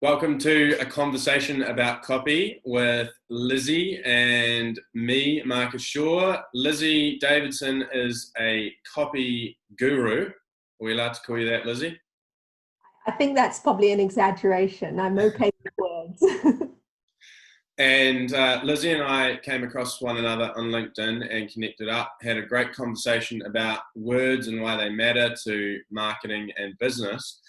Welcome to a conversation about copy with Lizzie and me, Marcus Shaw. Lizzie Davidson is a copy guru. Are we allowed to call you that, Lizzie? I think that's probably an exaggeration. I'm okay with words. And Lizzie and I came across one another on LinkedIn and connected up, had a great conversation about words and why they matter to marketing and business.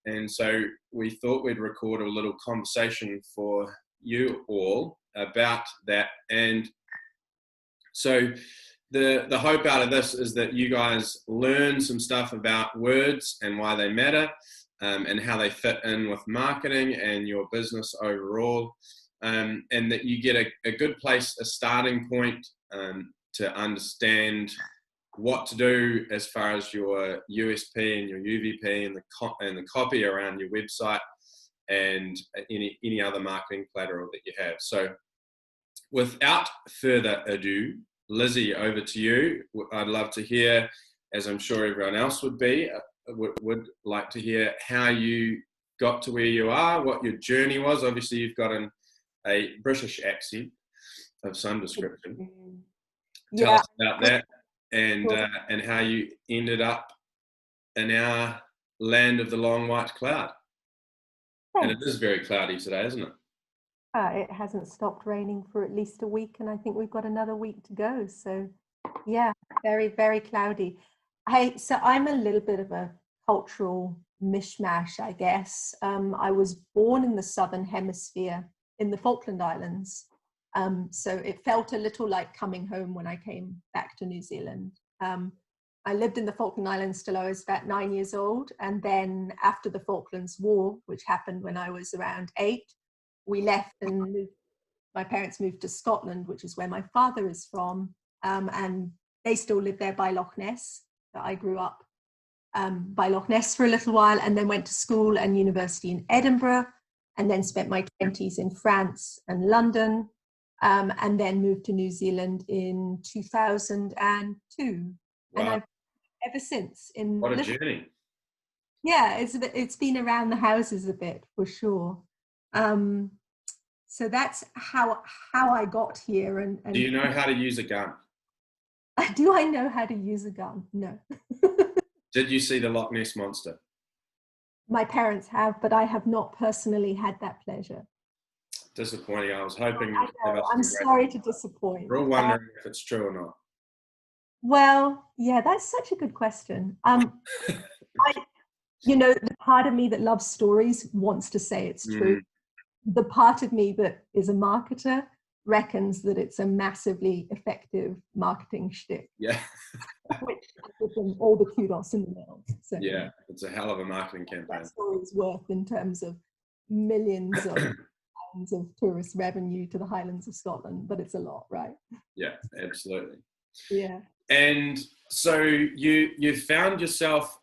And so we thought we'd record a little conversation for you all about that. And so the hope out of this is that you guys learn some stuff about words and why they matter, and how they fit in with marketing and your business overall. And that you get a good place, a starting point, to understand what to do as far as your USP and your UVP and the copy around your website and any other marketing collateral that you have. So without further ado, Lizzie, over to you. I'd love to hear, as I'm sure everyone else would would like to hear how you got to where you are, what your journey was. Obviously, you've got a British accent of some description. Tell us about that and how you ended up in our land of the long white cloud. Thanks. And it is very cloudy today, isn't it? It hasn't stopped raining for at least a week, and I think we've got another week to go. So, yeah, very, very cloudy. So I'm a little bit of a cultural mishmash, I guess. I was born in the Southern Hemisphere in the Falkland Islands. So it felt a little like coming home when I came back to New Zealand. I lived in the Falkland Islands till I was about 9 years old. And then after the Falklands War, which happened when I was around 8, we left and my parents moved to Scotland, which is where my father is from. And they still live there by Loch Ness. So I grew up by Loch Ness for a little while and then went to school and university in Edinburgh, and then spent my 20s in France and London. And then moved to New Zealand in 2002. Wow. And I've ever since. What a journey. Yeah, it's been around the houses a bit, for sure. So that's how I got here. And do you know how to use a gun? Do I know how to use a gun? No. Did you see the Loch Ness Monster? My parents have, but I have not personally had that pleasure. Disappointing. I was hoping. I'm sorry to disappoint. We're all wondering if it's true or not. Well, yeah, that's such a good question. The part of me that loves stories wants to say it's true. The part of me that is a marketer reckons that it's a massively effective marketing shtick. Yeah. Which gives them all the kudos in the world. So, yeah, it's a hell of a marketing campaign. That story's worth in terms of millions of pounds of tourist revenue to the Highlands of Scotland, but it's a lot, right? Yeah, absolutely. Yeah. And so you found yourself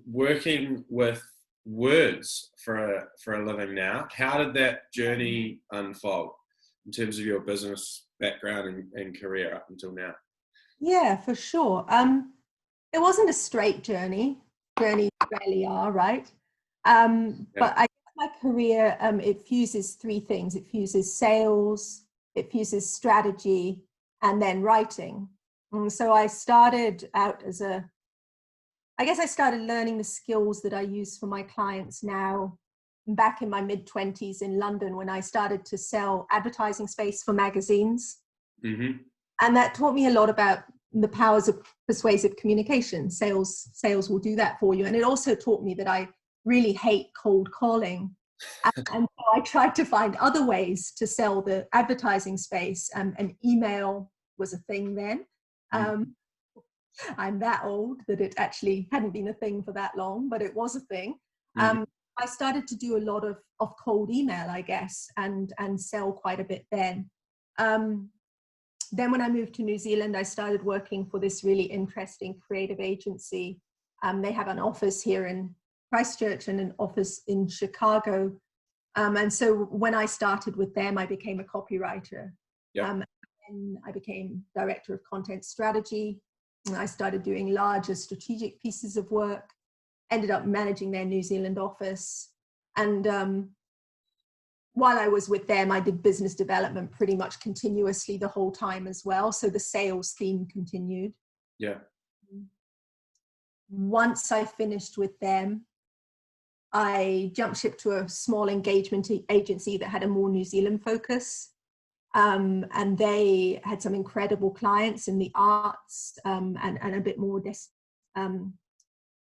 working with words for a living now. How did that journey unfold in terms of your business background and career up until now? Yeah, for sure. It wasn't a straight journey. Journeys rarely are, right? But I guess my career, it fuses three things. It fuses sales, it fuses strategy, and then writing. So I started out I started learning the skills that I use for my clients now back in my mid-20s in London when I started to sell advertising space for magazines. Mm-hmm. And that taught me a lot about the powers of persuasive communication. Sales will do that for you. And it also taught me that I really hate cold calling. And so I tried to find other ways to sell the advertising space, and email was a thing then. I'm that old that it actually hadn't been a thing for that long, but it was a thing. I started to do a lot of cold email, I guess, and sell quite a bit then. Then when I moved to New Zealand, I started working for this really interesting creative agency. They have an office here in Christchurch and an office in Chicago. And so when I started with them, I became a copywriter. Yep. And I became director of content strategy. And I started doing larger strategic pieces of work, ended up managing their New Zealand office. And while I was with them, I did business development pretty much continuously the whole time as well. So the sales theme continued. Yeah. Once I finished with them, I jumped ship to a small engagement agency that had a more New Zealand focus. And they had some incredible clients in the arts, and a bit more,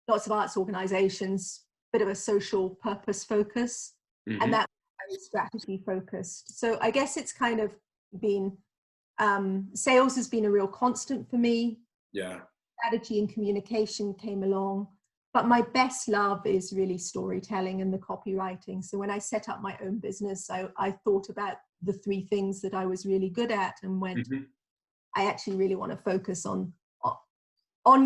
lots of arts organizations, bit of a social purpose focus. Mm-hmm. And that was very strategy focused. So I guess it's kind of been, sales has been a real constant for me. Yeah. Strategy and communication came along. But my best love is really storytelling and the copywriting. So when I set up my own business, I thought about the three things that I was really good at and went, I actually really want to focus on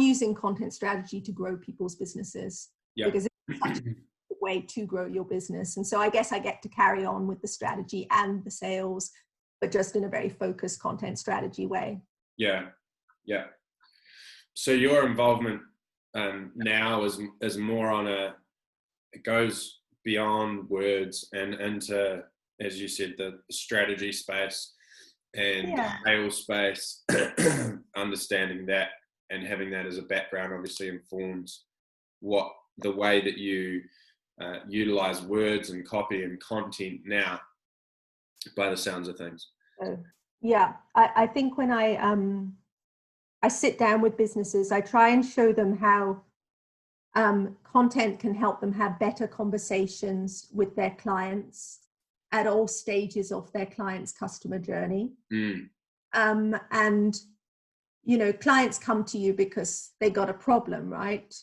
using content strategy to grow people's businesses. Yeah. Because it's such a way to grow your business. And so I guess I get to carry on with the strategy and the sales, but just in a very focused content strategy way. Yeah. Yeah. So your involvement now is more on it goes beyond words and into, as you said, the strategy space and sales space. Understanding that and having that as a background obviously informs what the way that you utilize words and copy and content now, by the sounds of things. Yeah, I think when I sit down with businesses, I try and show them how content can help them have better conversations with their clients at all stages of their client's customer journey. And, you know, clients come to you because they got a problem, right?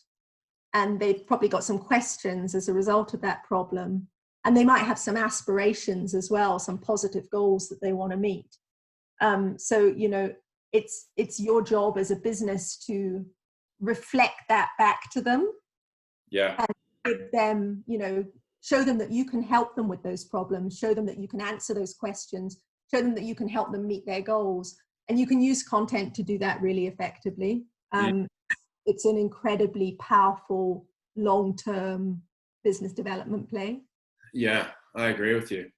And they've probably got some questions as a result of that problem. And they might have some aspirations as well, some positive goals that they want to meet. So, you know, it's your job as a business to reflect that back to them. Yeah. And give them, you know, show them that you can help them with those problems, show them that you can answer those questions, show them that you can help them meet their goals. And you can use content to do that really effectively. It's an incredibly powerful long-term business development play. Yeah, I agree with you.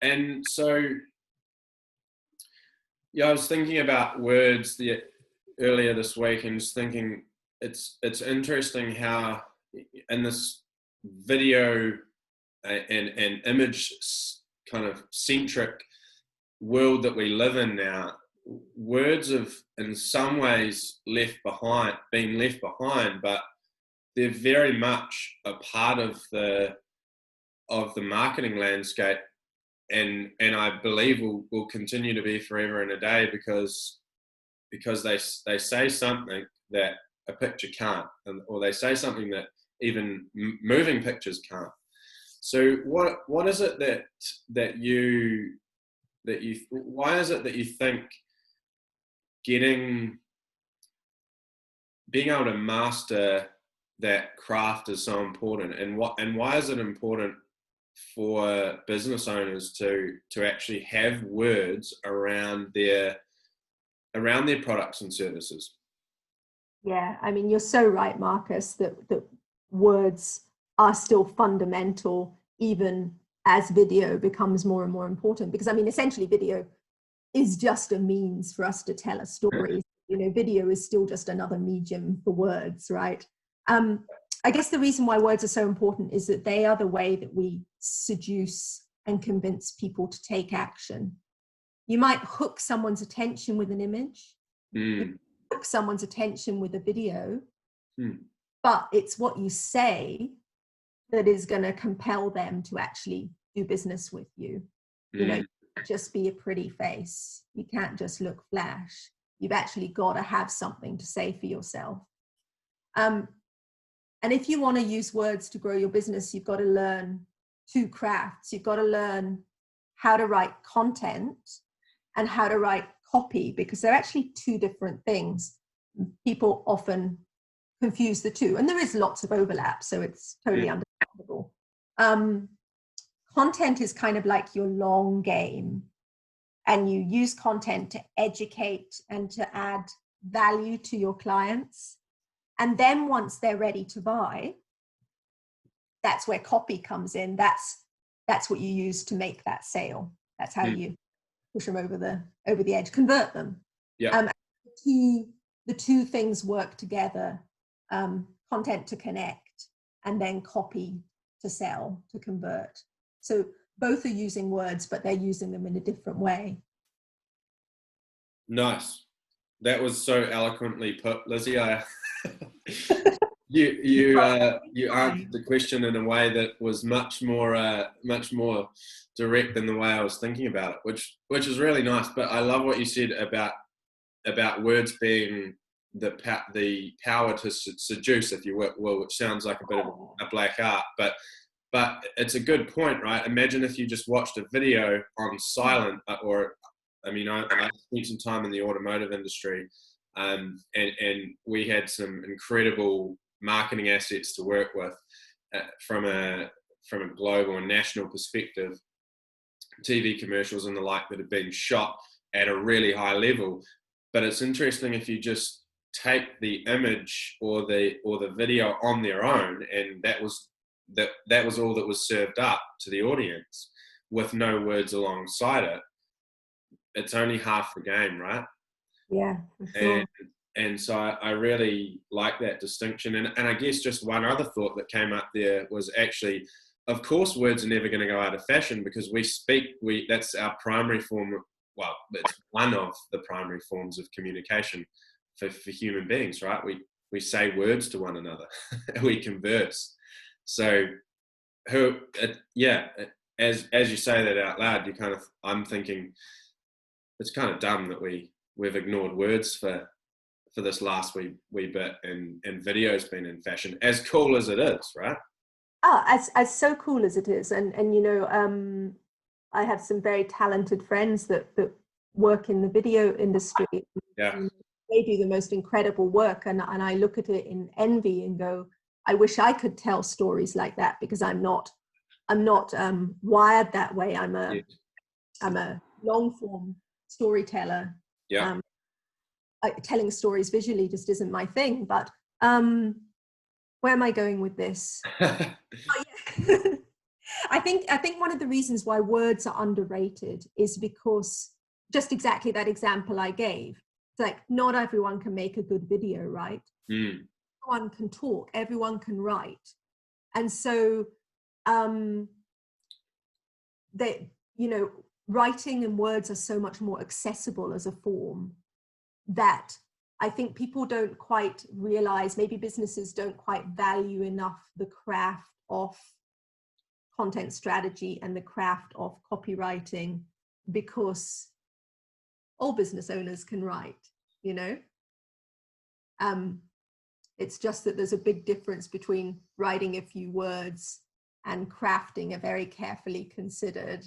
And so, yeah, I was thinking about words earlier this week and just thinking it's interesting how in this video and image kind of centric world that we live in now, words have in some ways been left behind, but they're very much a part of the marketing landscape, and I believe will continue to be forever and a day because they say something that a picture can't, or they say something that even moving pictures can't. So what is it that you why is it that you think being able to master that craft is so important, and why is it important for business owners to actually have words around their products and services? Yeah, I mean, you're so right, Marcus, that words are still fundamental, even as video becomes more and more important. Because, I mean, essentially video is just a means for us to tell a story. You know, video is still just another medium for words, right? I guess the reason why words are so important is that they are the way that we seduce and convince people to take action. You might hook someone's attention with an image, you hook someone's attention with a video, but it's what you say that is going to compel them to actually do business with you. You know, you can't just be a pretty face. You can't just look flash. You've actually got to have something to say for yourself. And if you want to use words to grow your business, you've got to learn two crafts. You've got to learn how to write content and how to write copy, because they're actually two different things. People often confuse the two, and there is lots of overlap, so it's totally understandable. Content is kind of like your long game, and you use content to educate and to add value to your clients. And then once they're ready to buy, that's where copy comes in. That's that's what you use to make that sale. That's how Mm. you push them over the edge, convert them. Yeah. The two things work together: content to connect, and then copy to sell, to convert. So both are using words, but they're using them in a different way. Nice. That was so eloquently put, Lizzie. You answered the question in a way that was much more direct than the way I was thinking about it, which is really nice. But I love what you said about words being the power to seduce, if you will, which sounds like a bit of a black art, but it's a good point, right? Imagine if you just watched a video on silent, or I spent some time in the automotive industry, and we had some incredible marketing assets to work with from a global and national perspective, TV commercials and the like that have been shot at a really high level. But it's interesting if you just take the image or the video on their own, and that was all that was served up to the audience with no words alongside it. It's only half the game, right? Yeah, for sure. And so I really like that distinction. And I guess just one other thought that came up there was actually, of course, words are never going to go out of fashion, because that's our primary form. Well, it's one of the primary forms of communication for human beings, right? We say words to one another, we converse. So, as you say that out loud, I'm thinking it's kind of dumb that we've ignored words for this last wee bit, and video's been in fashion, as cool as it is, right? Oh, as so cool as it is, and I have some very talented friends that work in the video industry. Yeah. They do the most incredible work, and I look at it in envy and go, I wish I could tell stories like that, because I'm not wired that way. I'm a long form storyteller. Yeah. Telling stories visually just isn't my thing. But where am I going with this? Oh, yeah. I think one of the reasons why words are underrated is because just exactly that example I gave. It's like, not everyone can make a good video, right? Mm. Everyone can talk, everyone can write. And so writing and words are so much more accessible as a form that I think people don't quite realize, maybe businesses don't quite value enough the craft of content strategy and the craft of copywriting, because all business owners can write, it's just that there's a big difference between writing a few words and crafting a very carefully considered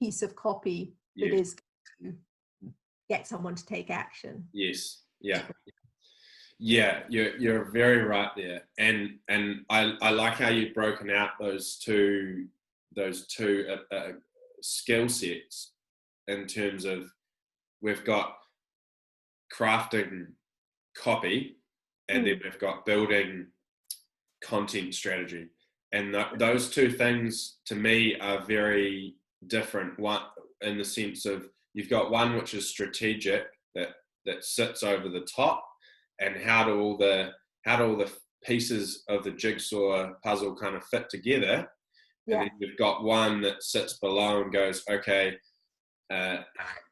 piece of copy that is going to get someone to take action. Yes. Yeah, you're very right there, and I like how you've broken out those two skill sets, in terms of we've got crafting copy, and then we've got building content strategy, and those two things to me are very different. One, in the sense of you've got one which is strategic, that sits over the top, and how do all the pieces of the jigsaw puzzle kind of fit together. And then you've got one that sits below and goes, okay,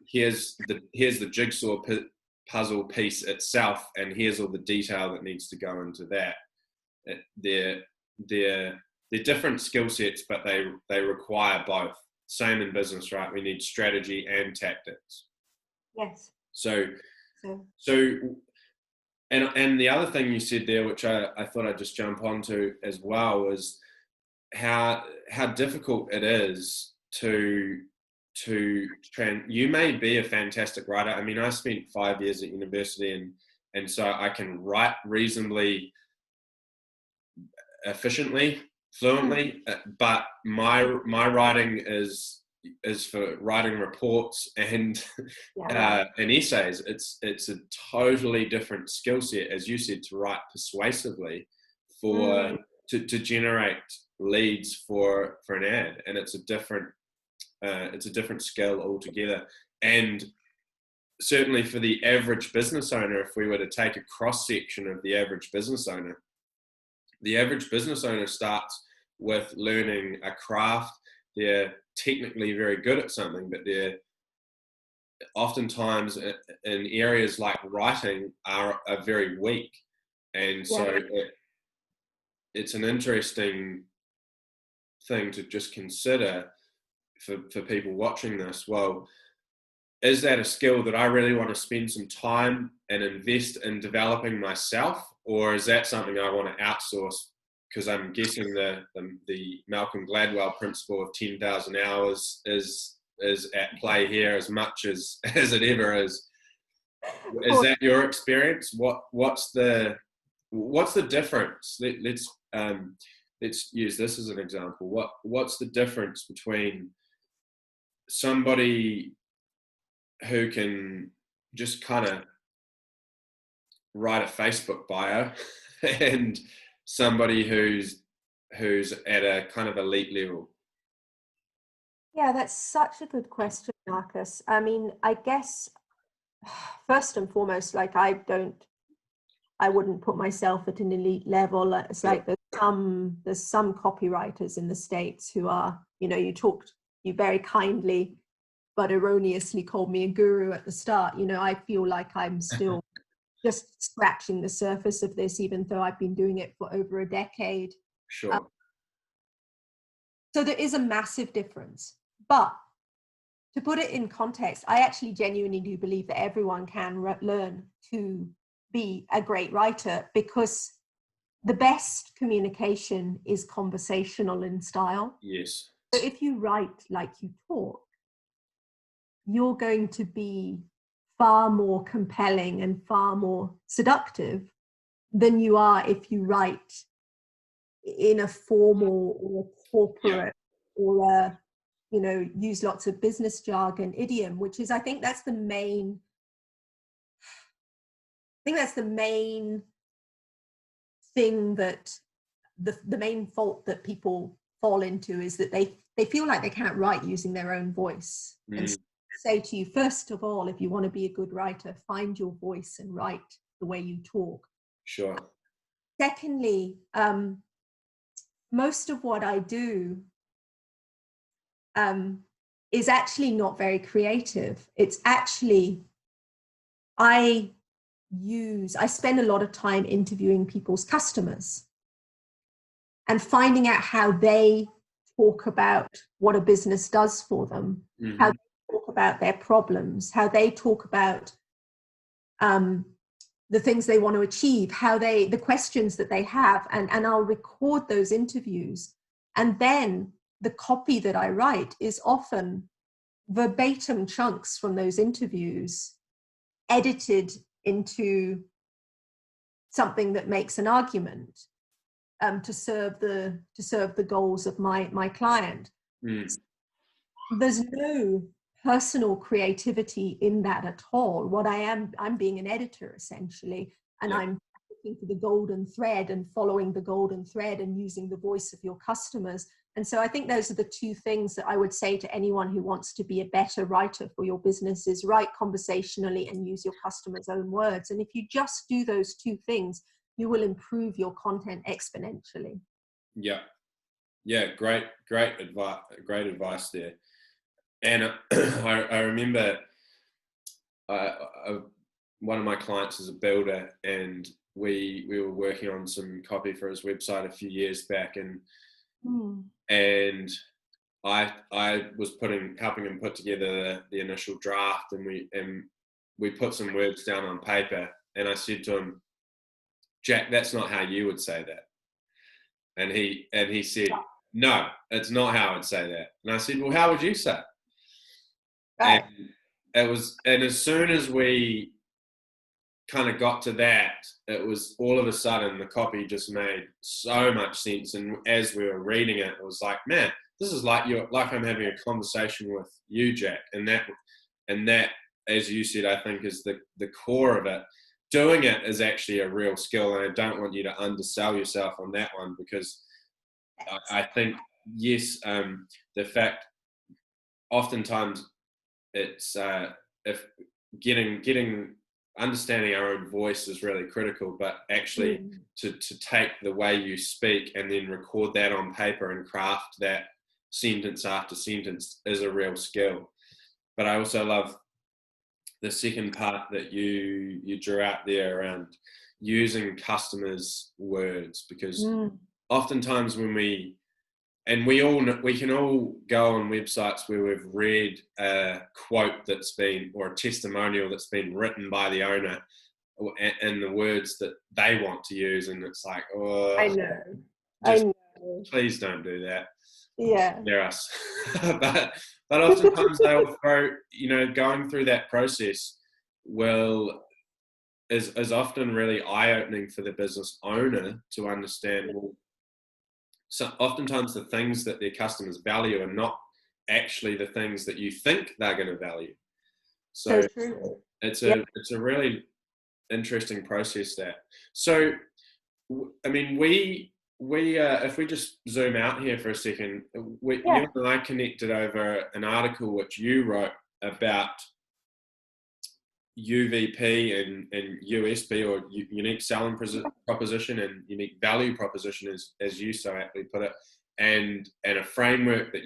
here's the jigsaw puzzle piece itself, and here's all the detail that needs to go into that. They're different skill sets, but they require both. Same in business, right? We need strategy and tactics. Yes. So and the other thing you said there, which I thought I'd just jump onto as well, is how difficult it is to you may be a fantastic writer. I mean, I spent 5 years at university, and so I can write reasonably efficiently, fluently, but my writing is for writing reports and essays. It's a totally different skill set, as you said, to write persuasively to generate leads for an ad, and it's a different skill altogether. And certainly for the average business owner, if we were to take a cross section of the average business owner starts with learning a craft. They're technically very good at something, but they're oftentimes in areas like writing are very weak. And so it's an interesting thing to just consider for people watching this. Well, is that a skill that I really want to spend some time and invest in developing myself, or is that something I want to outsource? Because I'm guessing the Malcolm Gladwell principle of 10,000 hours is at play here as much as it ever is. Is that your experience? What's the difference? Let's use this as an example. What's the difference between somebody who can just kind of write a Facebook bio and somebody who's at a kind of elite level? Yeah, that's such a good question, Marcus. I mean, I guess first and foremost, like I wouldn't put myself at an elite level. It's like there's some copywriters in the States who are, you very kindly but erroneously called me a guru at the start. I feel like I'm still just scratching the surface of this, even though I've been doing it for over a decade. Sure. So there is a massive difference. But to put it in context, I actually genuinely do believe that everyone can learn to be a great writer, because the best communication is conversational in style. Yes. So if you write like you talk, you're going to be far more compelling and far more seductive than you are if you write in a formal or corporate or use lots of business jargon, idiom, which is, I think that's the main thing, that the main fault that people fall into is that they feel like they can't write using their own voice. And so I say to you, first of all, if you want to be a good writer, find your voice and write the way you talk. Sure. Secondly, most of what I do is actually not very creative. It's actually, I spend a lot of time interviewing people's customers and finding out how they talk about what a business does for them, how they talk about their problems, how they talk about the things they want to achieve, the questions that they have, and I'll record those interviews. And then the copy that I write is often verbatim chunks from those interviews, edited into something that makes an argument to serve the goals of my client. There's no personal creativity in that at all. What I'm being an editor essentially, and I'm looking for the golden thread and following the golden thread and using the voice of your customers. And so I think those are the two things that I would say to anyone who wants to be a better writer for your business: is write conversationally and use your customers' own words. And if you just do those two things, you will improve your content exponentially. Great advice there. And I remember one of my clients is a builder, and we were working on some copy for his website a few years back, and I was helping him put together the initial draft, and we put some words down on paper, and I said to him, "Jack, that's not how you would say that." And he said, "No, it's not how I'd say that." And I said, "Well, how would you say it?" Right. And as soon as we kind of got to that, it was all of a sudden the copy just made so much sense. And as we were reading it, it was like, man, this is like I'm having a conversation with you, Jack. And that, as you said, I think is the core of it. Doing it is actually a real skill, and I don't want you to undersell yourself on that one, because I think, yes, the fact oftentimes it's if getting understanding our own voice is really critical, but actually to take the way you speak and then record that on paper and craft that sentence after sentence is a real skill. But I also love the second part that you drew out there around using customers' words, because oftentimes when we can all go on websites where we've read a quote that's been, or a testimonial that's been written by the owner in the words that they want to use, and it's like, oh, I know. just I know. please don't do that. Yeah. Scare us. but oftentimes they'll throw, going through that process is often really eye-opening for the business owner to understand, well, so oftentimes the things that their customers value are not actually the things that you think they're going to value. So true. it's a really interesting process there. So, I mean, we if we just zoom out here for a second, you and I connected over an article which you wrote about UVP and USP, or unique selling proposition and unique value proposition, as you so aptly put it, and a framework that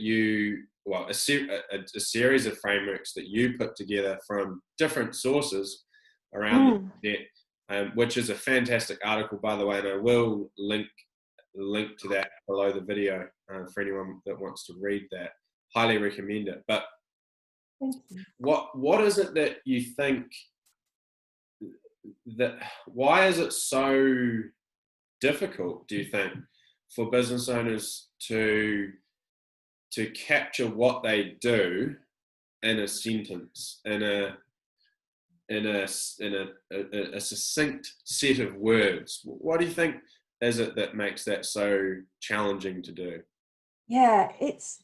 a series of frameworks that you put together from different sources around that, which is a fantastic article, by the way, and I will link to that below the video for anyone that wants to read that. Highly recommend it. But what is it that you think why is it so difficult, do you think, for business owners to capture what they do in a sentence, in a succinct set of words? What do you think is it that makes that so challenging to do? Yeah, it's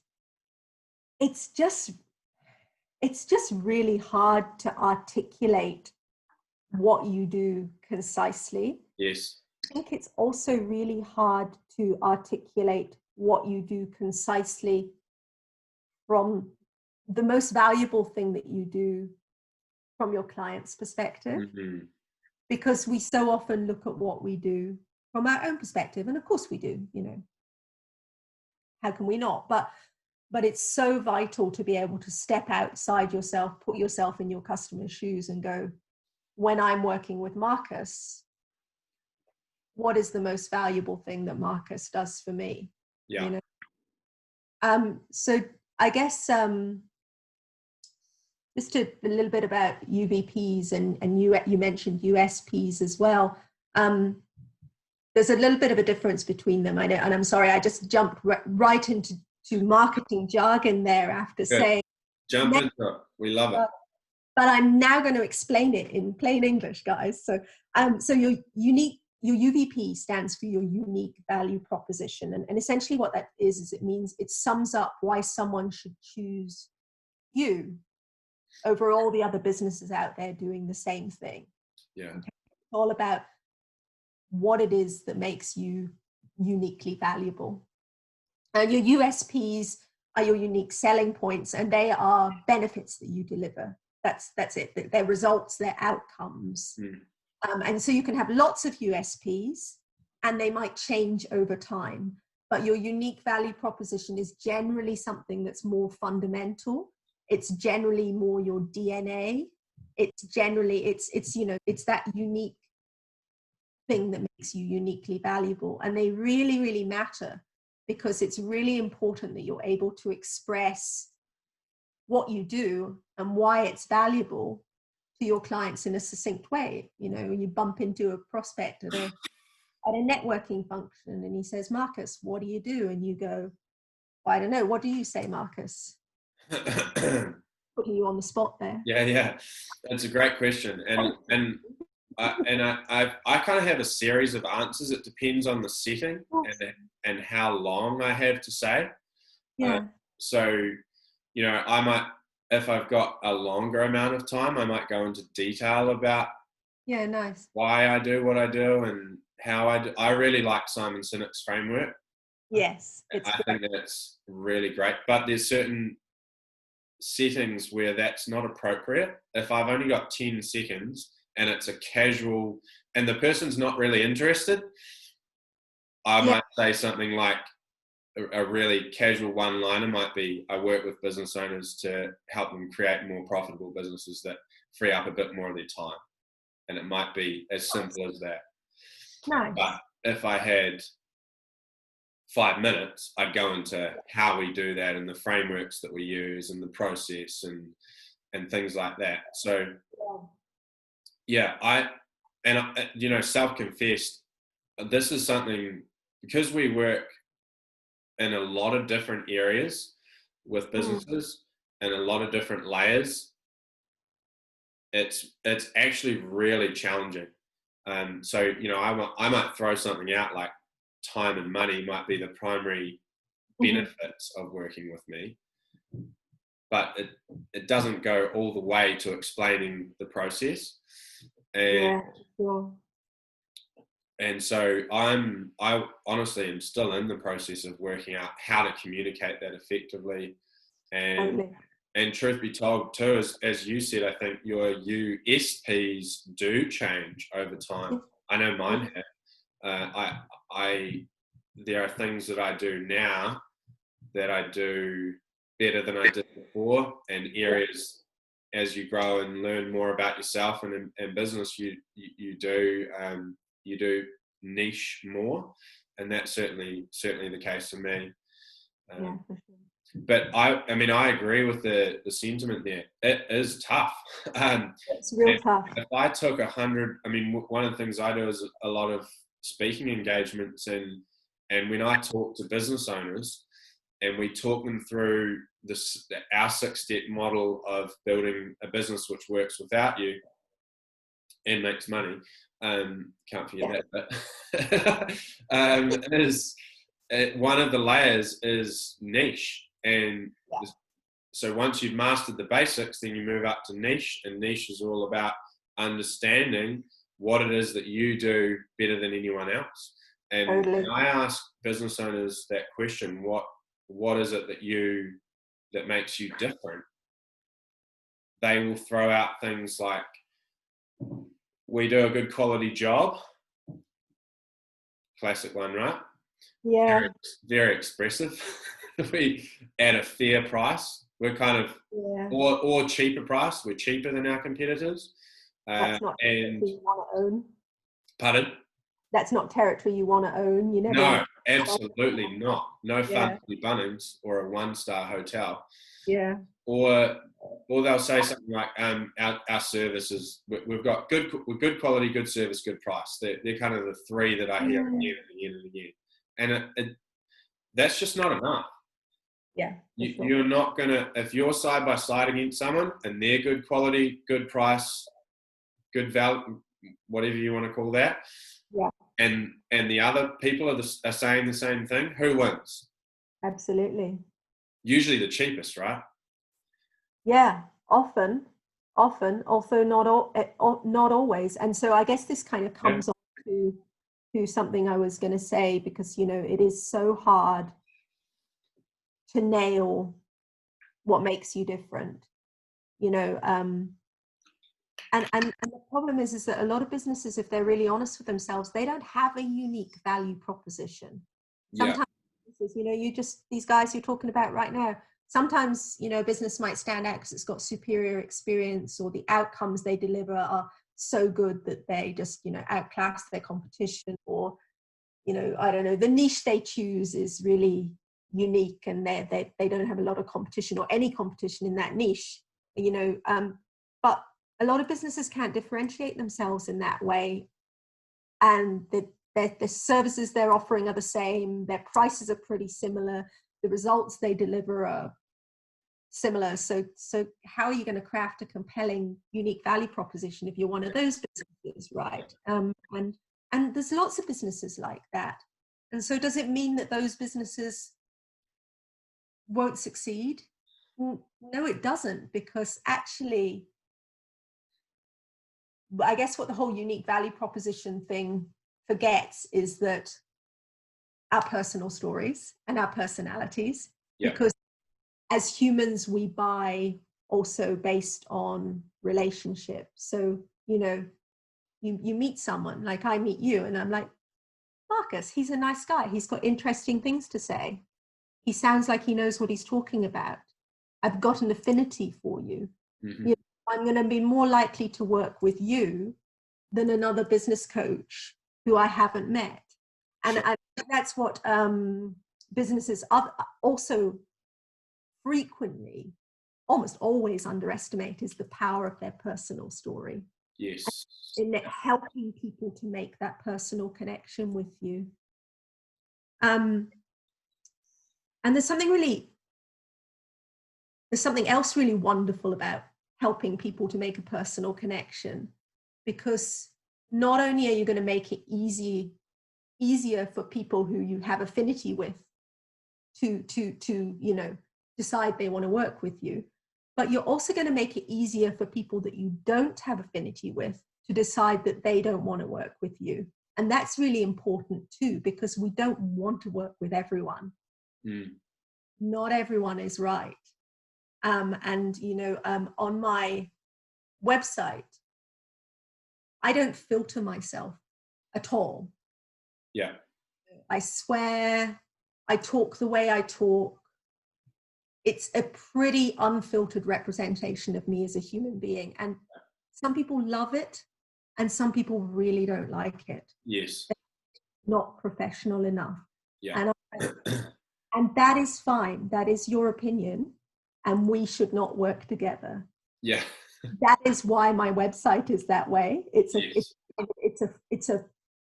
just really hard to articulate what you do concisely. Yes. I think it's also really hard to articulate what you do concisely from the most valuable thing that you do from your client's perspective. Because we so often look at what we do from our own perspective, and of course we do, how can we not? But it's so vital to be able to step outside yourself, put yourself in your customer's shoes and go, when I'm working with Marcus, what is the most valuable thing that Marcus does for me? Yeah. So I guess just a little bit about UVPs and you mentioned USPs as well. There's a little bit of a difference between them. I know, and I'm sorry, I just jumped right into marketing jargon there after saying. Jump into it. We love it. But I'm now going to explain it in plain English, guys. So, so your UVP stands for your unique value proposition. And essentially what that is it means it sums up why someone should choose you over all the other businesses out there doing the same thing. Yeah. Okay? It's all about what it is that makes you uniquely valuable. And your USPs are your unique selling points, and they are benefits that you deliver. That's it. Their results, their outcomes. And so you can have lots of USPs and they might change over time, but your unique value proposition is generally something that's more fundamental. It's generally more your DNA. It's generally, it's that unique thing that makes you uniquely valuable. And they really, really matter because it's really important that you're able to express what you do and why it's valuable to your clients in a succinct way. When you bump into a prospect at a networking function and he says, Marcus, what do you do? And you go, well, I don't know. What do you say, Marcus? Putting you on the spot there. Yeah. That's a great question. And I kind of have a series of answers. It depends on the setting and how long I have to say. Yeah. So, I might, if I've got a longer amount of time, I might go into detail about nice why I do what I do and how I do. I really like Simon Sinek's framework. Yes, it's I great. think that's really great. But there's certain settings where that's not appropriate. If I've only got 10 seconds and it's a casual, and the person's not really interested, I Yeah, might say something like, a really casual one-liner might be, I work with business owners to help them create more profitable businesses that free up a bit more of their time. And it might be as simple as that. nice. But if I had 5 minutes, I'd go into how we do that and the frameworks that we use and the process and things like that. So yeah, self-confessed, this is something, because we work in a lot of different areas with businesses and a lot of different layers, it's actually really challenging. So I might throw something out like time and money might be the primary benefits of working with me, but it doesn't go all the way to explaining the process. And Yeah, sure. and so I honestly am still in the process of working out how to communicate that effectively. And Totally. and truth be told too, as you said, I think your USPs do change over time. I know mine have. I there are things that I do now that I do better than I did before, and areas as you grow and learn more about yourself and in business, you do niche more, and that's certainly the case for me. Yeah, for sure. But I agree with the sentiment there. It is tough. It's real tough. If I took 100, one of the things I do is a lot of speaking engagements, and when I talk to business owners and we talk them through our 6-step model of building a business which works without you and makes money. Can't forget that. But is one of the layers is niche, and so once you've mastered the basics, then you move up to niche, and niche is all about understanding what it is that you do better than anyone else. And Totally. when I ask business owners that question, what is it that makes you different? They will throw out things like, we do a good quality job. Classic one, right? Yeah. Very, very expressive. We at a fair price. We're kind of, or cheaper price. We're cheaper than our competitors. That's not And territory you want to own. pardon? That's not territory you want to own. You never. No, absolutely not. No Yeah. fancy Bunnings or a 1-star hotel. Yeah. Or they'll say something like, our services, we've got good quality, good service, good price. They're kind of the three that I hear again and again and again. And that's just not enough. Yeah. You're not gonna, if you're side by side against someone and they're good quality, good price, good value, whatever you want to call that. Yeah. And the other people are saying the same thing. Who wins? Absolutely. Usually the cheapest, right? Yeah, often, although not always. And so I guess this kind of comes on to something I was going to say, because it is so hard to nail what makes you different. And the problem is that a lot of businesses, if they're really honest with themselves, they don't have a unique value proposition. Sometimes, these guys you're talking about right now, sometimes, a business might stand out because it's got superior experience, or the outcomes they deliver are so good that they just, outclass their competition, or, I don't know, the niche they choose is really unique, and they don't have a lot of competition or any competition in that niche, but a lot of businesses can't differentiate themselves in that way, and the services they're offering are the same, their prices are pretty similar, the results they deliver are similar. So how are you going to craft a compelling, unique value proposition if you're one of those businesses, right? And there's lots of businesses like that. And so does it mean that those businesses won't succeed? No, it doesn't, because actually, I guess what the whole unique value proposition thing forgets is that our personal stories and our personalities, Yeah. because as humans, we buy also based on relationships. So, you know, you meet someone, like I meet you, and I'm like, Marcus, he's a nice guy. He's got interesting things to say. He sounds like he knows what he's talking about. I've got an affinity for you. Mm-hmm. You know, I'm going to be more likely to work with you than another business coach who I haven't met. And Sure. I think that's what businesses also frequently, almost always underestimate, is the power of their personal story. Yes. In helping people to make that personal connection with you. And there's something else really wonderful about helping people to make a personal connection, because not only are you going to make it easier for people who you have affinity with to you know, decide they want to work with you, but you're also going to make it easier for people that you don't have affinity with to decide that they don't want to work with you. And that's really important too, because we don't want to work with everyone. Not everyone is right. And, you know, on my website, I don't filter myself at all. Yeah. I swear, I talk the way I talk. It's a pretty unfiltered representation of me as a human being. And some people love it, and some people really don't like it. Yes. They're not professional enough. Yeah. And that is fine. That is your opinion, and we should not work together. Yeah. That is why my website is that way. It's Yes. it's a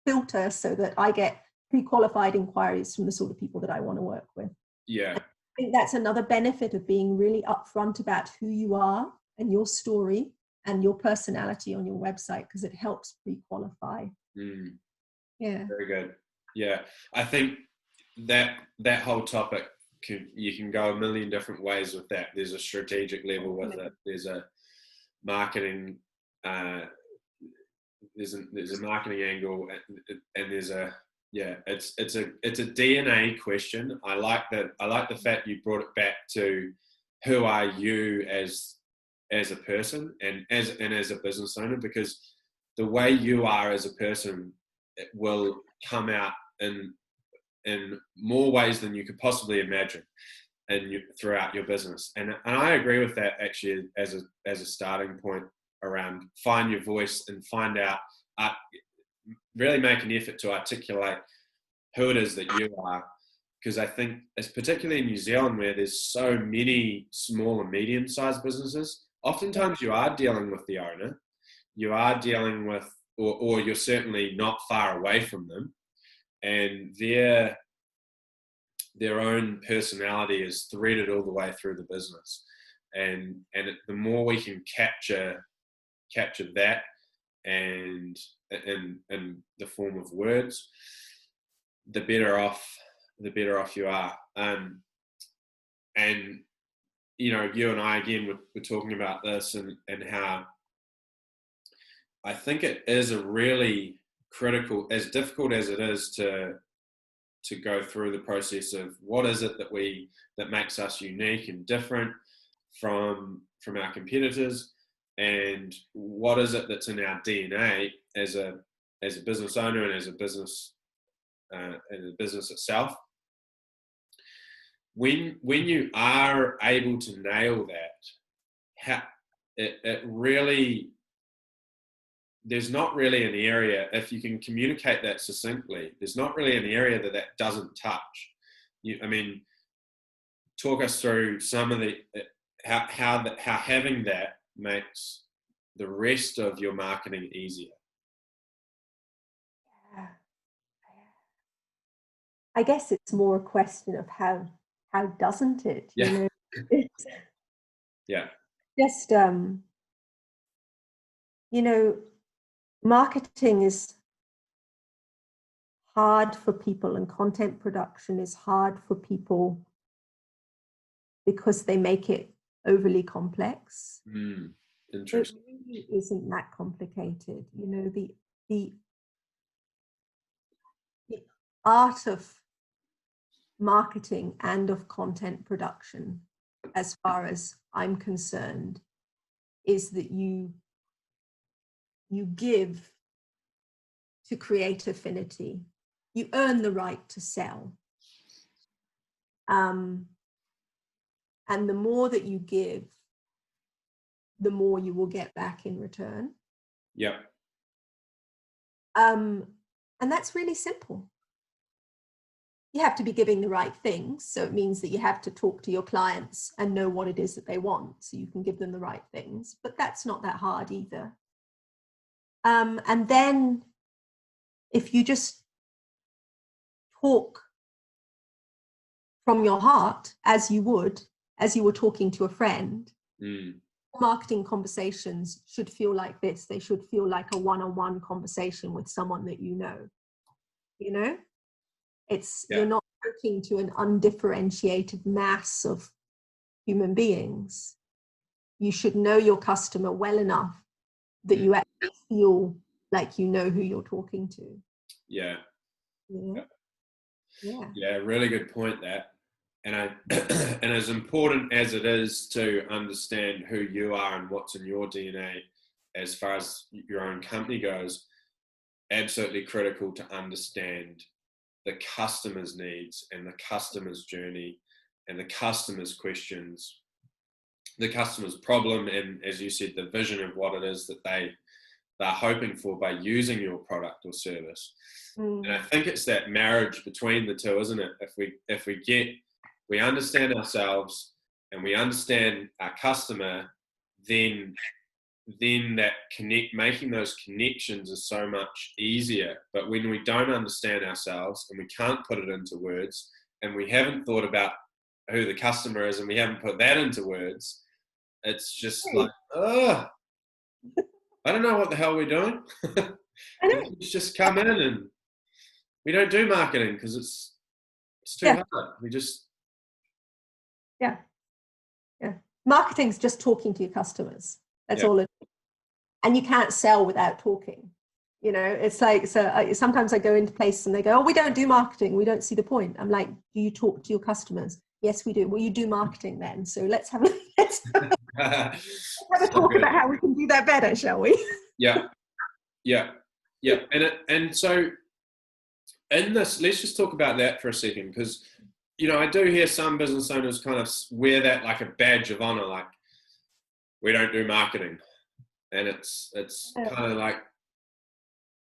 filter so that I get pre-qualified inquiries from the sort of people that I want to work with. Yeah. I think that's another benefit of being really upfront about who you are and your story and your personality on your website, because it helps pre-qualify. Yeah. Very good. Yeah. I think that whole topic, you can go a million different ways with that. There's a strategic level with it. There's a marketing there's a marketing angle, and there's a it's a DNA question. I like the fact you brought it back to who are you as a person and as a business owner, because the way you are as a person, it will come out in more ways than you could possibly imagine throughout your business. And I agree with that, actually, as a starting point around find your voice and find out, really make an effort to articulate who it is that you are. Because I think, it's particularly in New Zealand, where there's so many small and medium-sized businesses, oftentimes you are dealing with the owner, you are dealing with, or you're certainly not far away from them, and their own personality is threaded all the way through the business. And the more we can capture that, and in the form of words, the better off you are. And you know, you and I again were talking about this, and how I think it is a really critical, as difficult as it is to go through the process of what is it that makes us unique and different from our competitors, and what is it that's in our DNA as a business owner and as a business itself. When you are able to nail that, it really, there's not really an area, if you can communicate that succinctly, there's not really an area that doesn't touch. I mean, talk us through some of the how having that makes the rest of your marketing easier. I guess it's more a question of how doesn't it? Yeah. You know, it's Yeah. just you know, marketing is hard for people, and content production is hard for people because they make it overly complex. Interesting. It really isn't that complicated. You know, the art of marketing and of content production, as far as I'm concerned, is that you give to create affinity. You earn the right to sell. And the more that you give, the more you will get back in return. Yeah. And that's really simple. You have to be giving the right things. So it means that you have to talk to your clients and know what it is that they want, so you can give them the right things. But that's not that hard either. And then if you just talk from your heart, as you were talking to a friend, marketing conversations should feel like this. They should feel like a one-on-one conversation with someone that you know. You're not talking to an undifferentiated mass of human beings. You should know your customer well enough that you actually feel like you know who you're talking to. Yeah. Yeah. Really good point, that. And and as important as it is to understand who you are and what's in your DNA as far as your own company goes, absolutely critical to understand the customer's needs and the customer's journey and the customer's questions, the customer's problem, and, as you said, the vision of what it is that they're hoping for by using your product or service. And I think it's that marriage between the two, isn't it? If we understand ourselves and we understand our customer, then that making those connections is so much easier. But when we don't understand ourselves and we can't put it into words, and we haven't thought about who the customer is and we haven't put that into words, it's just like, I don't know what the hell we're doing. It's just come in, and we don't do marketing because it's too hard. We just Marketing's just talking to your customers. That's all it is. And you can't sell without talking. It's like, sometimes I go into places and they go, "Oh, we don't do marketing. We don't see the point." I'm like, "Do you talk to your customers?" "Yes, we do." "Well, you do marketing then. So let's have a talk about how we can do that better, shall we?" Yeah. And so in this, let's just talk about that for a second, because I do hear some business owners kind of wear that like a badge of honor, like, we don't do marketing. And it's kind of like,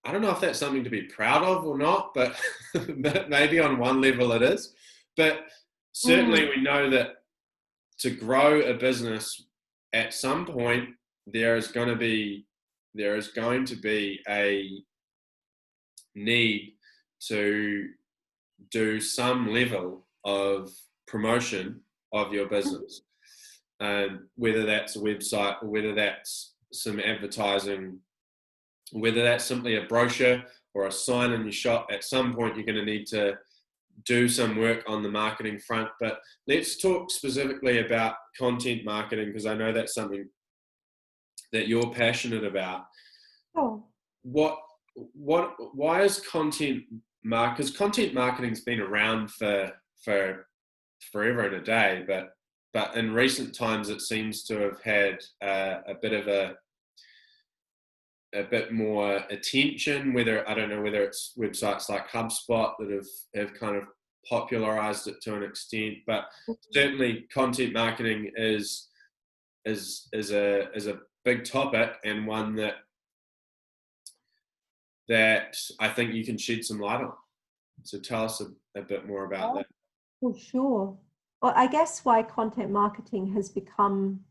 I don't know if that's something to be proud of or not, but maybe on one level it is. But certainly we know that to grow a business, at some point there is going to be a need to do some level of promotion of your business, whether that's a website or whether that's some advertising, whether that's simply a brochure or a sign in your shop. At some point you're going to need to do some work on the marketing front. But let's talk specifically about content marketing, because I know that's something that you're passionate about. Why is content because content marketing's been around for forever and a day, but in recent times it seems to have had a bit more attention. I don't know whether it's websites like HubSpot that have kind of popularized it to an extent, but certainly content marketing is a big topic, and one that I think you can shed some light on. So tell us a bit more about that. For sure. Well, I guess why content marketing has become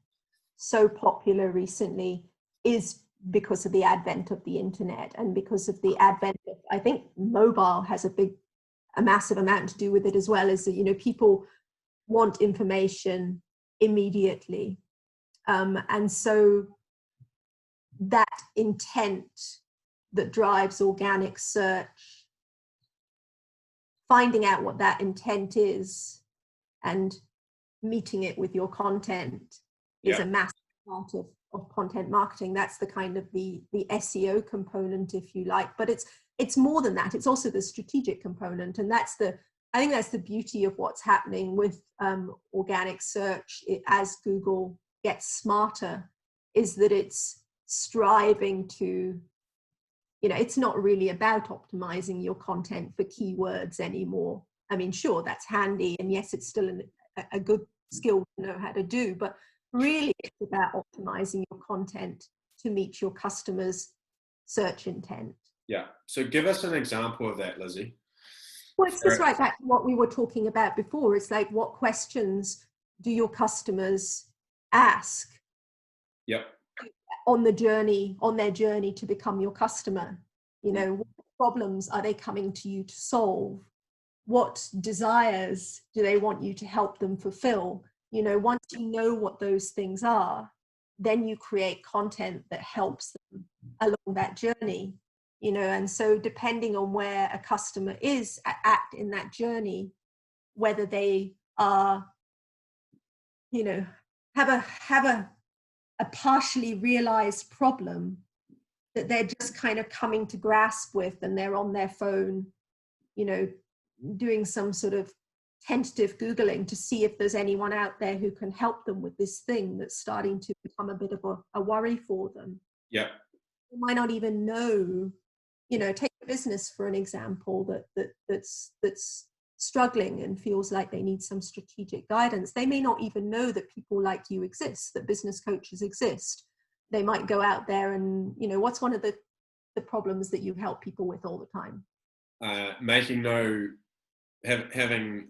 so popular recently is because of the advent of the internet, and because of the advent of, I think mobile has a massive amount to do with it as well, is that, people want information immediately. And so that intent that drives organic search, finding out what that intent is and meeting it with your content is a massive part of content marketing. That's the kind of the SEO component, if you like, but it's more than that. It's also the strategic component, and that's the I think that's the beauty of what's happening with organic search as Google gets smarter, is that it's striving to, it's not really about optimizing your content for keywords anymore. I mean, sure, that's handy, and yes, it's still a good skill to know how to do, but really it's about optimizing your content to meet your customers' search intent. Yeah. So give us an example of that, Lizzie. Well, it's just right back to what we were talking about before. It's like, what questions do your customers ask? Yep. On their journey to become your customer. What problems are they coming to you to solve? What desires do they want you to help them fulfill? Once you know what those things are, then you create content that helps them along that journey. And so depending on where a customer is at in that journey, whether they are, have a partially realized problem that they're just kind of coming to grasp with, and they're on their phone, doing some sort of tentative Googling to see if there's anyone out there who can help them with this thing that's starting to become a bit of a worry for them. Yeah. They might not even know, take a business for an example that's struggling and feels like they need some strategic guidance. They may not even know that people like you exist, that business coaches exist. They might go out there and, what's one of the problems that you help people with all the time? Having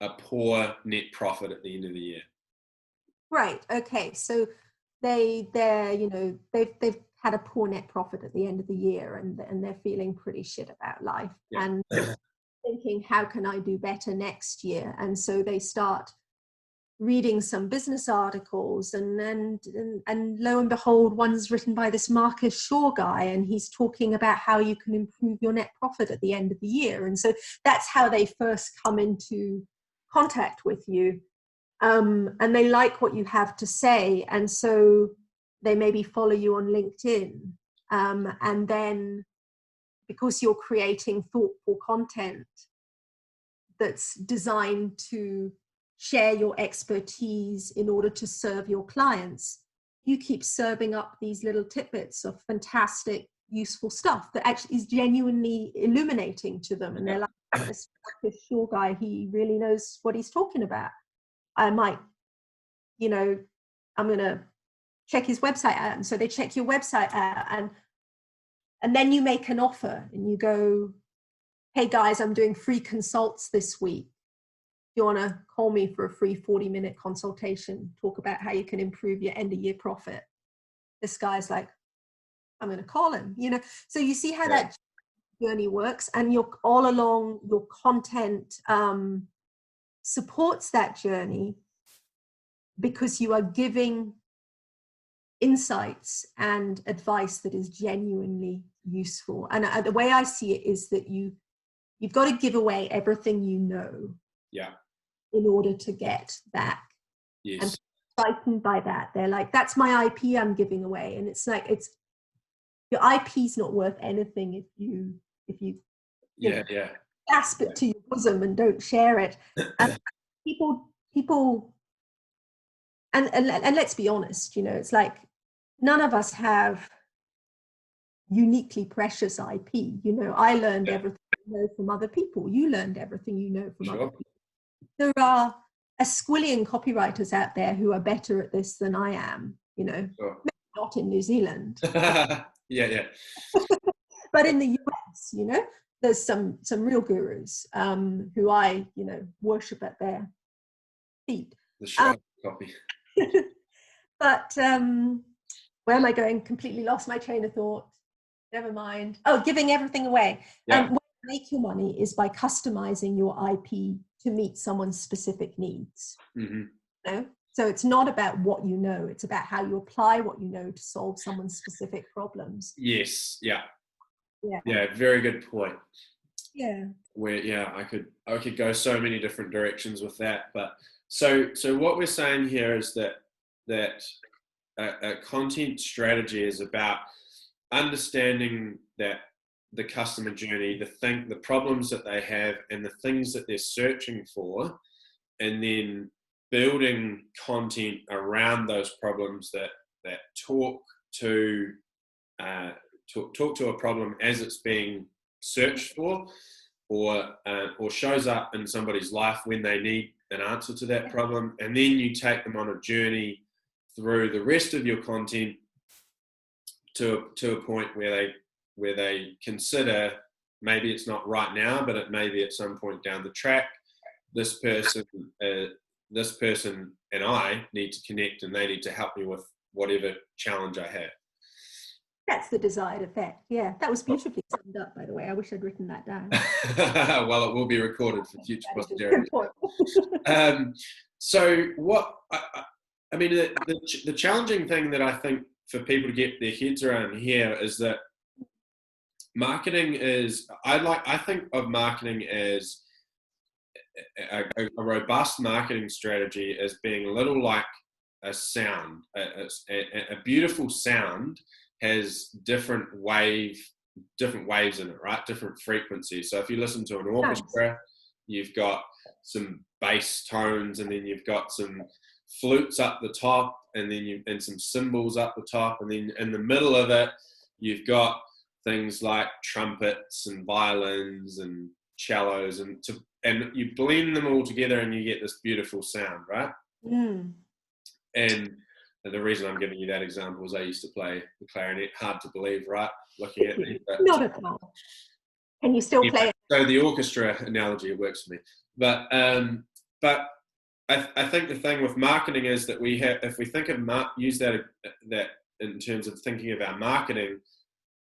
a poor net profit at the end of the year. Right. Okay. So they've had a poor net profit at the end of the year, and they're feeling pretty shit about life. Yeah. And thinking, how can I do better next year? And so they start reading some business articles, and lo and behold, one's written by this Marcus Shaw guy, and he's talking about how you can improve your net profit at the end of the year. And so that's how they first come into contact with you, and they like what you have to say, and so they maybe follow you on LinkedIn, and then because you're creating thoughtful content that's designed to share your expertise in order to serve your clients, you keep serving up these little tidbits of fantastic, useful stuff that actually is genuinely illuminating to them. And they're like, oh, this Shaw guy, he really knows what he's talking about. I might, I'm going to check his website out. And so they check your website out, and then you make an offer and you go, hey guys, I'm doing free consults this week. You want to call me for a free 40-minute consultation, talk about how you can improve your end of year profit? This guy's like, I'm going to call him, So you see how that journey works, and you're all along, your content supports that journey because you are giving insights and advice that is genuinely useful. And the way I see it is that you've got to give away everything you know. Yeah. In order to get back. Yes. And frightened by that. They're like, that's my IP I'm giving away. And it's like, your IP's not worth anything if you clasp it to your bosom and don't share it. And people and let's be honest, it's like, none of us have uniquely precious IP. I learned everything you know from other people. You learned everything you know from other people. There are a squillion copywriters out there who are better at this than I am, Maybe not in New Zealand. Yeah. But in the US, there's some real gurus who I, worship at their feet. The sharp copy. But where am I going? Completely lost my train of thought. Never mind. Oh, giving everything away. Yeah. Where you make your money is by customizing your IP to meet someone's specific needs. Mm-hmm. So it's not about what you know, it's about how you apply what you know to solve someone's specific problems. Yes. Yeah. Very good point. Yeah. I could go so many different directions with that, but so what we're saying here is that a content strategy is about understanding that the customer journey, the problems that they have and the things that they're searching for, and then building content around those problems that talk to a problem as it's being searched for, or shows up in somebody's life when they need an answer to that problem, and then you take them on a journey through the rest of your content to a point where they consider, maybe it's not right now, but it may be at some point down the track, this person and I need to connect, and they need to help me with whatever challenge I have. That's the desired effect. Yeah, that was beautifully summed up, by the way. I wish I'd written that down. Well, it will be recorded for future posterity. So what, I mean, the challenging thing that I think for people to get their heads around here is that marketing is, I think of marketing as a robust marketing strategy as being a little like a sound. A beautiful sound has different waves in it, right? Different frequencies. So if you listen to an orchestra, you've got some bass tones, and then you've got some flutes up the top, and then and some cymbals up the top, and then in the middle of it, you've got things like trumpets and violins and cellos, and you blend them all together, and you get this beautiful sound, right? And the reason I'm giving you that example is I used to play the clarinet. Hard to believe, right? Looking at me. But, not at all. Can you still play it? So the orchestra analogy, it works for me. But I think the thing with marketing is that if we think of use that in terms of thinking of our marketing,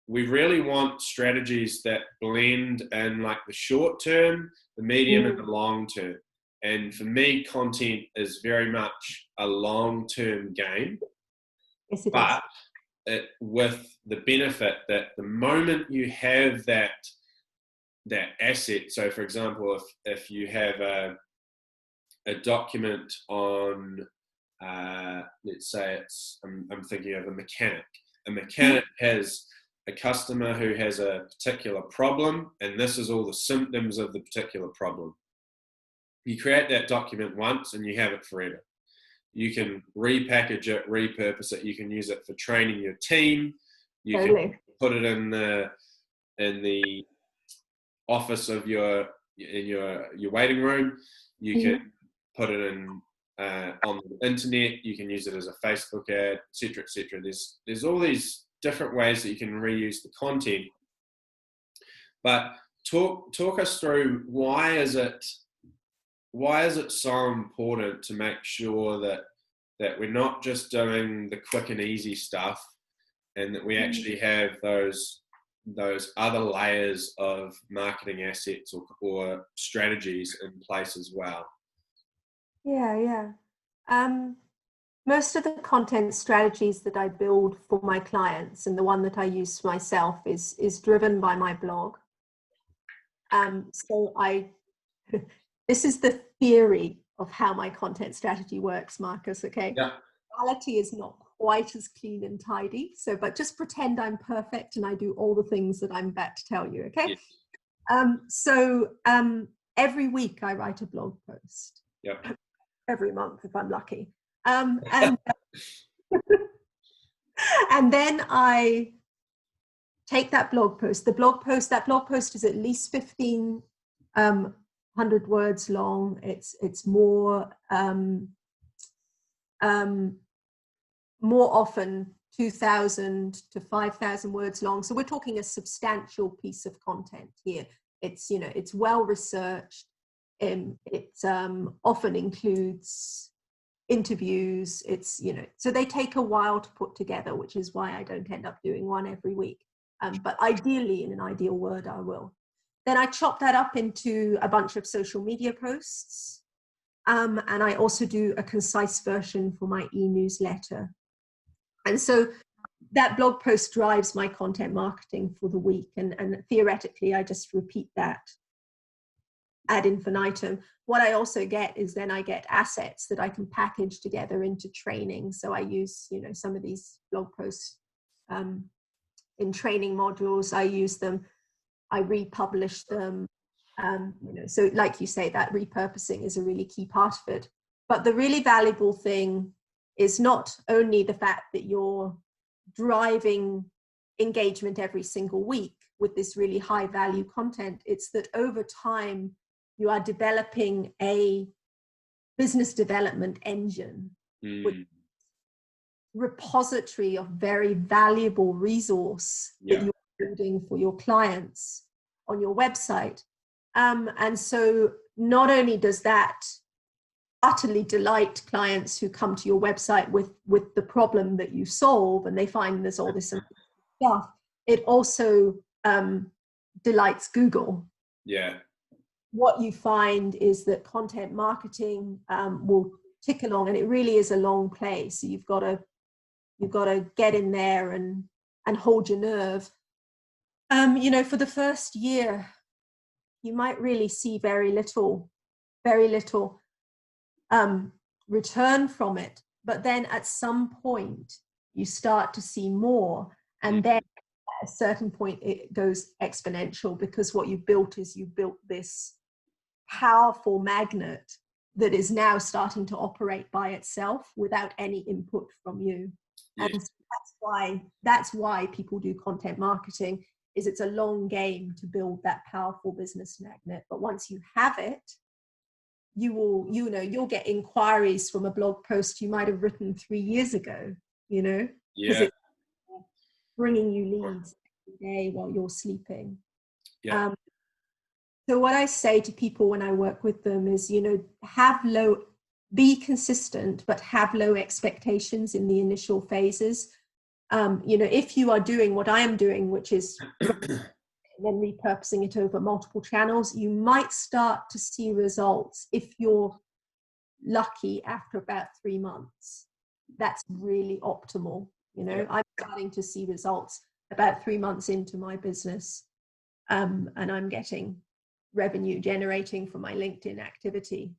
we really want strategies that blend in like the short term, the medium, and the long term. And for me, content is very much a long-term game. Yes, it but with the benefit that the moment you have that asset, so for example, if you have a document on, let's say I'm thinking of a mechanic. A mechanic has a customer who has a particular problem, and this is all the symptoms of the particular problem. You create that document once and you have it forever. You can repackage it, repurpose it. You can use it for training your team. You can put it in the office of your waiting room. You can put it in on the internet. You can use it as a Facebook ad, etc., etc. There's all these different ways that you can reuse the content. But talk us through why is it so important to make sure that we're not just doing the quick and easy stuff, and that we actually have those other layers of marketing assets or strategies in place as well? Yeah. Most of the content strategies that I build for my clients, and the one that I use myself, is driven by my blog. So this is the theory of how my content strategy works, Marcus, okay? Yeah. Reality is not quite as clean and tidy, but just pretend I'm perfect and I do all the things that I'm about to tell you, okay? Yes. Every week I write a blog post. Yep. Every month if I'm lucky. And then I take that blog post. That blog post is at least 1,500 words long. It's more often 2,000 to 5,000 words long. So we're talking a substantial piece of content here. It's well researched. It often includes interviews. So they take a while to put together, which is why I don't end up doing one every week. But ideally, in an ideal world, I will. Then I chop that up into a bunch of social media posts. And I also do a concise version for my e-newsletter. And so that blog post drives my content marketing for the week. And theoretically, I just repeat that ad infinitum. What I also get is then I get assets that I can package together into training. So I use, some of these blog posts in training modules. I use them I republish them. So like you say, that repurposing is a really key part of it. But the really valuable thing is not only the fact that you're driving engagement every single week with this really high value content, it's that over time you are developing a business development engine with repository of very valuable resource that you're building for your clients on your website. And so not only does that utterly delight clients who come to your website with the problem that you solve and they find there's all this stuff, it also delights Google. Yeah. What you find is that content marketing will tick along, and it really is a long play. So you've got to get in there and hold your nerve. For the first year, you might really see very little return from it. But then at some point, you start to see more, and then at a certain point, it goes exponential, because what you've built is you've built this powerful magnet that is now starting to operate by itself without any input from you. And so that's why people do content marketing, is it's a long game to build that powerful business magnet. But once you have it, you'll get inquiries from a blog post you might have written 3 years ago, because it's bringing you leads every day while you're sleeping. So what I say to people when I work with them is, be consistent, but have low expectations in the initial phases. If you are doing what I am doing, which is then repurposing it over multiple channels, you might start to see results, if you're lucky, after about 3 months. That's really optimal. I'm starting to see results about 3 months into my business, and I'm getting revenue generating from my LinkedIn activity,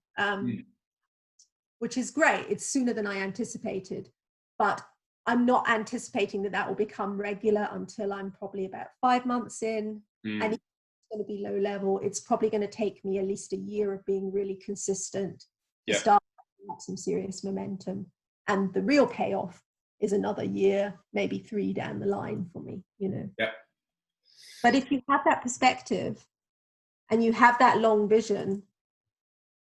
which is great. It's sooner than I anticipated, but I'm not anticipating that will become regular until I'm probably about 5 months in, and it's going to be low level. It's probably going to take me at least a year of being really consistent to start up some serious momentum. And the real payoff is another year, maybe 3 down the line for me, But if you have that perspective and you have that long vision,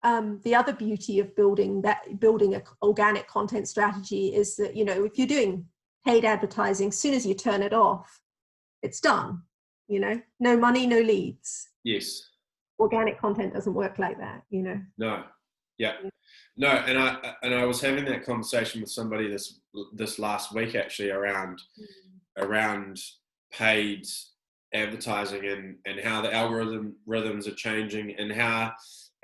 the other beauty of building an organic content strategy is that, if you're doing paid advertising, as soon as you turn it off, it's done. No money, no leads. Yes. Organic content doesn't work like that. No. Yeah. No. And I was having that conversation with somebody this last week, actually, around paid advertising and how the algorithms are changing, and how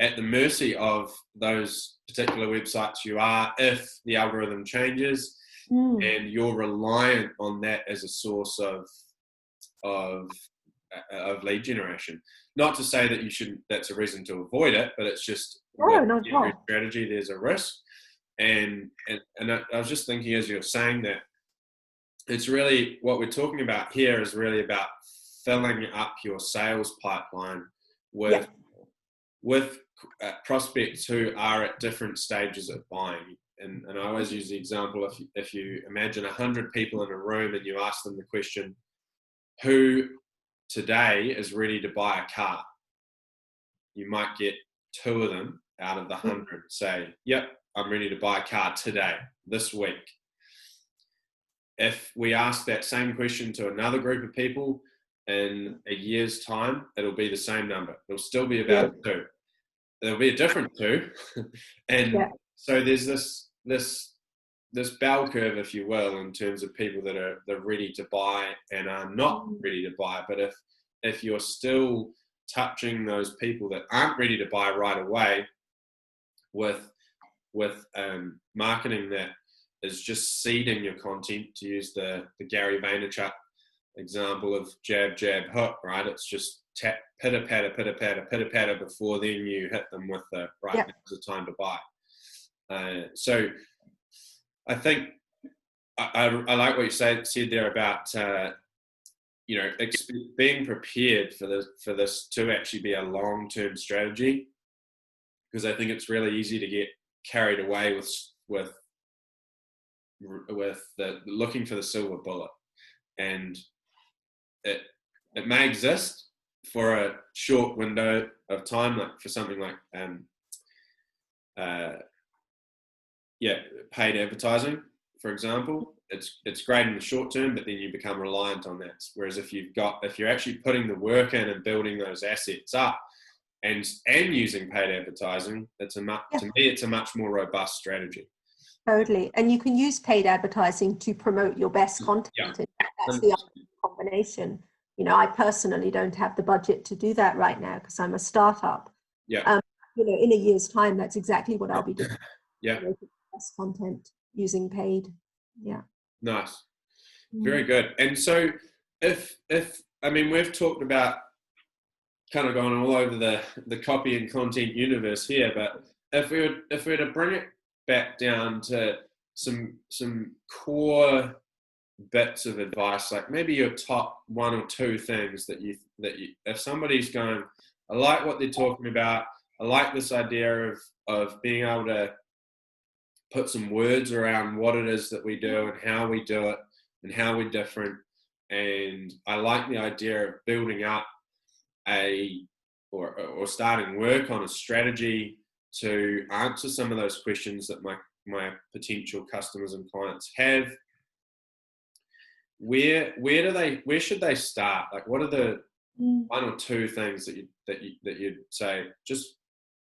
at the mercy of those particular websites you are if the algorithm changes, and you're reliant on that as a source of lead generation. Not to say that you shouldn't, that's a reason to avoid it, but it's just every strategy there's a risk. And I was just thinking, as you're saying that, it's really what we're talking about here is really about filling up your sales pipeline with prospects who are at different stages of buying. And I always use the example, if you imagine 100 people in a room and you ask them the question, who today is ready to buy a car? You might get 2 of them out of the 100 say, yep, I'm ready to buy a car today, this week. If we ask that same question to another group of people in a year's time, it'll be the same number. It'll still be about 2. There'll be a different 2. And so there's this bell curve, if you will, in terms of people that are ready to buy and are not ready to buy. But if you're still touching those people that aren't ready to buy right away with marketing that is just seeding your content, to use the Gary Vaynerchuk example of jab, jab, hook, right? It's just tap, pitter, patter, pitter, patter, pitter, patter before then you hit them with the right, now's the time to buy. So I think I like what you said there about you know, being prepared for this to actually be a long-term strategy, because I think it's really easy to get carried away with the looking for the silver bullet, and it may exist for a short window of time, like for something like paid advertising, for example. It's great in the short term, but then you become reliant on that. Whereas if you're actually putting the work in and building those assets up, and using paid advertising, to me it's a much more robust strategy. Totally. And you can use paid advertising to promote your best content. Yeah. That's the combination. You know, I personally don't have the budget to do that right now because I'm a startup. Yeah. You know, in a year's time, that's exactly what I'll be doing. Yeah. Best content using paid. Yeah. Nice. Very good. And so if I mean, we've talked about kind of going all over the copy and content universe here, but if we were to bring it back down to some core bits of advice, like maybe your top one or two things that you if somebody's going, I like what they're talking about, I like this idea of being able to put some words around what it is that we do and how we do it and how we're different, and I like the idea of building up or starting work on a strategy to answer some of those questions that my potential customers and clients have. Where should they start? Like, what are the one or two things that you'd say, just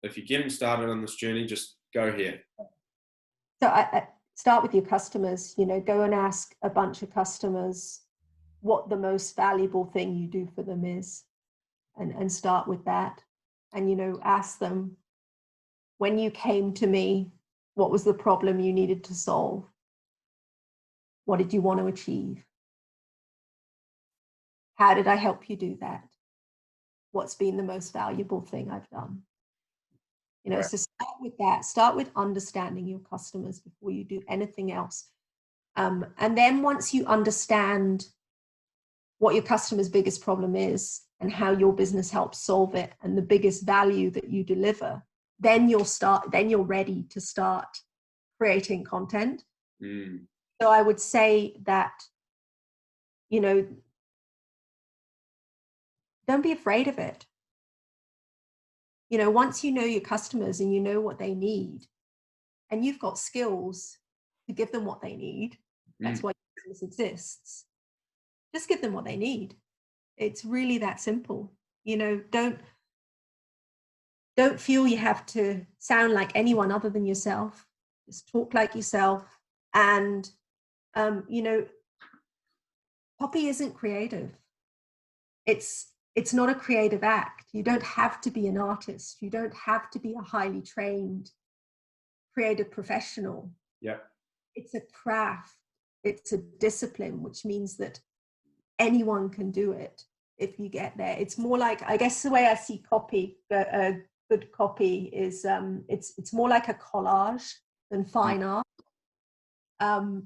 if you're getting started on this journey, just go here? So I start with your customers. You know, go and ask a bunch of customers what the most valuable thing you do for them is, and start with that. And, you know, ask them, when you came to me, what was the problem you needed to solve? What did you want to achieve? How did I help you do that? What's been the most valuable thing I've done? You know, right. So start with that. Start with understanding your customers before you do anything else. And then once you understand what your customer's biggest problem is and how your business helps solve it and the biggest value that you deliver, then you're ready to start creating content. So I would say that, you know, don't be afraid of it. You know, once you know your customers and you know what they need, and you've got skills to give them what they need, that's why your business exists. Just give them what they need. It's really that simple. You know, don't feel you have to sound like anyone other than yourself. Just talk like yourself. And, you know, copy isn't creative. It's not a creative act. You don't have to be an artist. You don't have to be a highly trained creative professional. Yeah. It's a craft. It's a discipline, which means that anyone can do it if you get there. It's more like, I guess the way I see copy, good copy is it's more like a collage than fine art,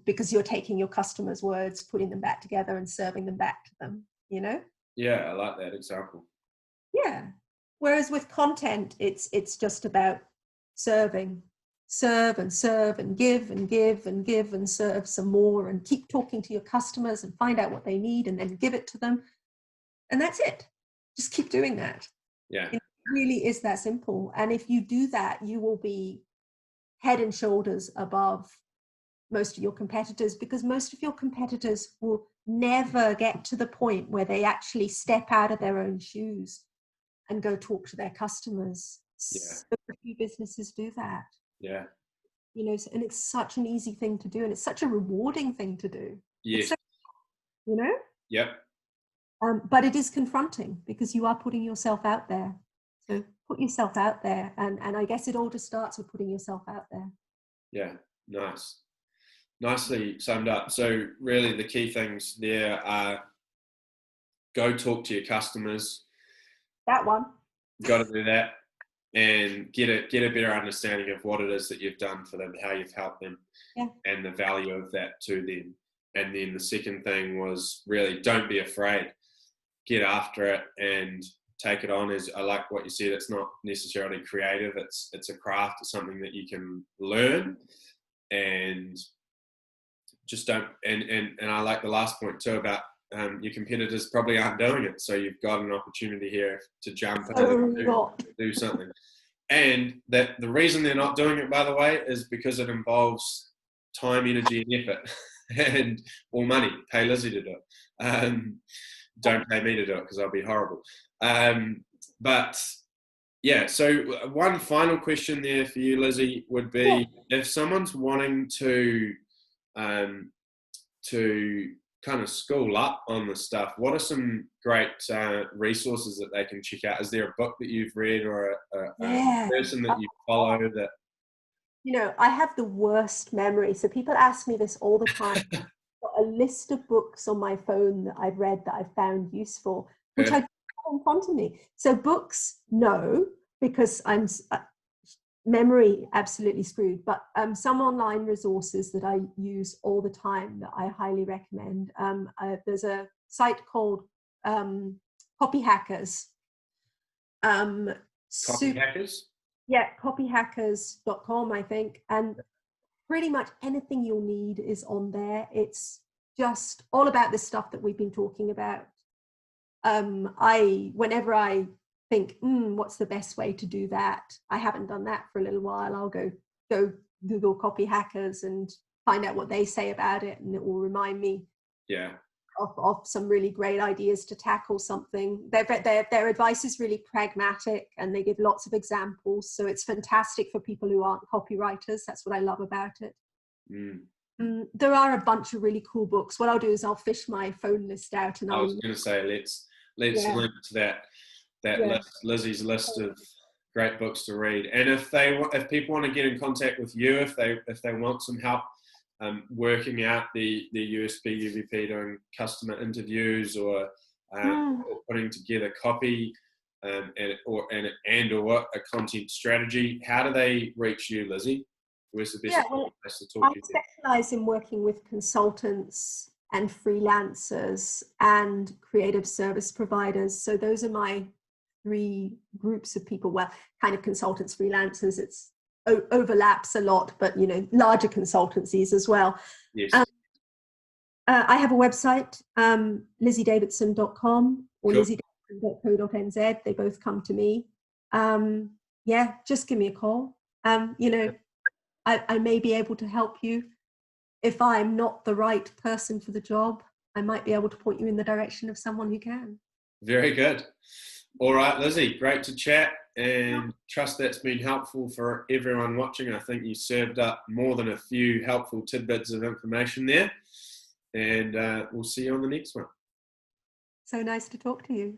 because you're taking your customers' words, putting them back together and serving them back to them, you know? Yeah, I like that example. Yeah. Whereas with content, it's just about serve and serve and give and give and give and serve some more and keep talking to your customers and find out what they need and then give it to them. And that's it. Just keep doing that. Yeah. It really is that simple. And if you do that, you will be head and shoulders above most of your competitors, because most of your competitors will never get to the point where they actually step out of their own shoes and go talk to their customers. Yeah. So few businesses do that. Yeah. You know, and it's such an easy thing to do, and it's such a rewarding thing to do. Yes. So, you know? Yep. But it is confronting because you are putting yourself out there. So put yourself out there. And I guess it all just starts with putting yourself out there. Yeah, nice. Nicely summed up. So really the key things there are go talk to your customers. That one. Got to do that. And get a better understanding of what it is that you've done for them, how you've helped them, and the value of that to them. And then the second thing was really don't be afraid, get after it and take it on. As I like what you said, it's not necessarily creative, it's a craft, it's something that you can learn, and just don't, and I like the last point too about your competitors probably aren't doing it, so you've got an opportunity here to jump in and do something. And that the reason they're not doing it, by the way, is because it involves time, energy, and effort, and or money. Pay Lizzie to do it. Don't pay me to do it because I'll be horrible. But yeah, so one final question there for you, Lizzie, would be if someone's wanting to kind of school up on this stuff, what are some great resources that they can check out? Is there a book that you've read or a person that you follow that? You know, I have the worst memory. So people ask me this all the time. I've got a list of books on my phone that I've read that I've found useful, which I don't have in front of me. So books, no, because I'm memory absolutely screwed. But some online resources that I use all the time that I highly recommend. There's a site called Copy Hackers. Copy Hackers? Yeah, copyhackers.com, I think. And pretty much anything you'll need is on there. It's just all about this stuff that we've been talking about. Whenever I think, what's the best way to do that? I haven't done that for a little while. I'll go Google Copy Hackers and find out what they say about it, and it will remind me of some really great ideas to tackle something. Their advice is really pragmatic, and they give lots of examples. So it's fantastic for people who aren't copywriters. That's what I love about it. There are a bunch of really cool books. What I'll do is I'll fish my phone list out, and I was going to say let's link to that list, Lizzie's list of great books to read. And if people want to get in contact with you, if they want some help working out the USP, UVP, doing customer interviews or putting together copy or a content strategy, how do they reach you, Lizzie? Where's the best place to talk to you? I specialize in working with consultants and freelancers and creative service providers. So those are my three groups of people. Well, kind of consultants, freelancers, it's overlaps a lot, but larger consultancies as well. Yes. I have a website, lizziedavidson.com or lizziedavidson.co.nz. They both come to me. Just give me a call. I may be able to help you. If I'm not the right person for the job, I might be able to point you in the direction of someone who can. Very good. All right, Lizzie, great to chat, and trust that's been helpful for everyone watching. I think you served up more than a few helpful tidbits of information there, and we'll see you on the next one. So nice to talk to you.